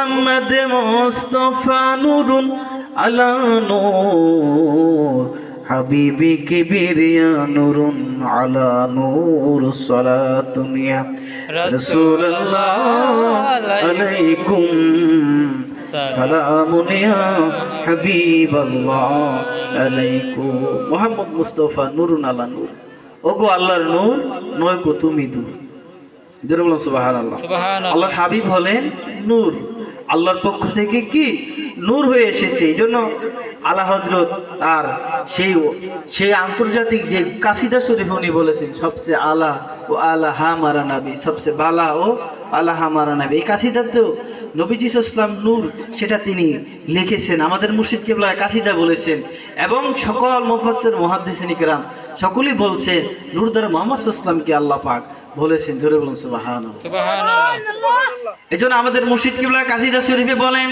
মুহাম্মদ মুস্তাফা নূরুন আলা নূর হাবিবি কিবরিয়া নূরুন আলা নূর সালাতুন ইয়া রাসূলুল্লাহ আলাইকুম সালামুন ইয়া হাবিবাল্লাহ আলাইকুম। মুহাম্মদ মুস্তাফা নূরুন আলা নূর, ওগো আল্লাহর নূর, নয় কো তুমি দূর। জোরে বলুন সুবহানাল্লাহ। আল্লাহর হাবিব হলেন নূর, আল্লাহর পক্ষ থেকে কি নূর হয়ে এসেছে। এই জন্য আলা হযরত আর সেই আন্তর্জাতিক যে কাসিদা শরীফ উনি বলেছেন, সবচেয়ে আলা ও আলা হামারা নবী, সবচেয়ে বালা ও আলা হামারা নবী। এই কাসিদাতেও নবীজি সাল্লাল্লাহু নূর, সেটা তিনি লিখেছেন। আমাদের মুর্শিদ কিবলা কাসিদা বলেছেন এবং সকল মুফাসসির মুহাদ্দিসিন ইকরাম সকলেই বলছে নূর দ্বারা মুহাম্মদ সাল্লাল্লাহু আল্লাহ পাক বলেছেন। জোরে বলুন সুবহানাল্লাহ। এজন্য আমাদের মুর্শিদ কিবলা কাসিদা শরীফে বলেন,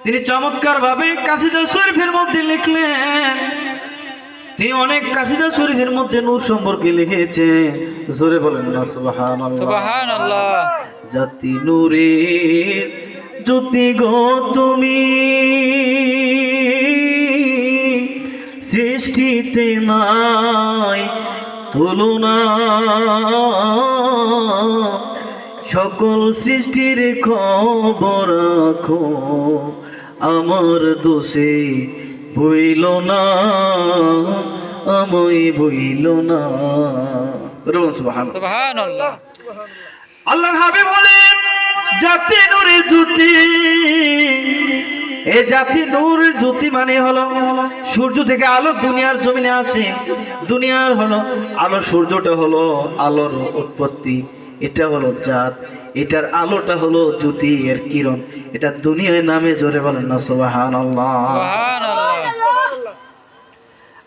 তিনি চমৎকার ভাবে কাসিদা শরীফের মধ্যে লিখলেন, তিনি অনেক কাসিদা শরীফের মধ্যে নূর সম্পর্কে লিখেছেন। জোরে বলেন না সুবহানাল্লাহ। সুবহানাল্লাহ। জাতি নূরের জ্যোতি গো তুমি, সৃষ্টিতে নাই তুলনা, সকল সৃষ্টির খবর রাখো, আমার দোষে বইল না, আমায় বইল না। সুবহানাল্লাহ। আল্লাহর হাবিব বলেন, জাতি নূরের জ্যোতি। এই জাতি নূরের জ্যোতি মানে হলো সূর্য থেকে আলো দুনিয়ার জমিনে আসে। দুনিয়ার হলো আলো, সূর্যটা হলো আলোর উৎপত্তি, এটা হলো জাত, এটার আলোটা হলো জ্যোতি, এর কিরণ, এটা দুনিয়ায় নামে। জোরে বলেন না সুবহানাল্লাহ।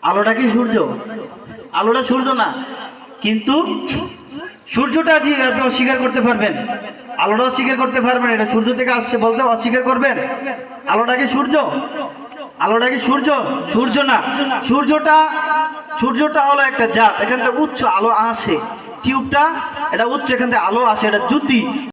আলোটা কি সূর্য? আলোটা সূর্য না, কিন্তু সূর্যটা আপনি অস্বীকার করতে পারবেন, আলোটা অস্বীকার করতে পারবেন, এটা সূর্য থেকে আসছে বলতে অস্বীকার করবেন? আলোটা কি সূর্য? আলোটা কি সূর্য? সূর্য না, সূর্যটা হলো একটা জাত, এখান থেকে উচ্চ আলো আসে, টিউবটা এটা উচ্চ, এখান থেকে আলো আসে, এটা জ্যোতি।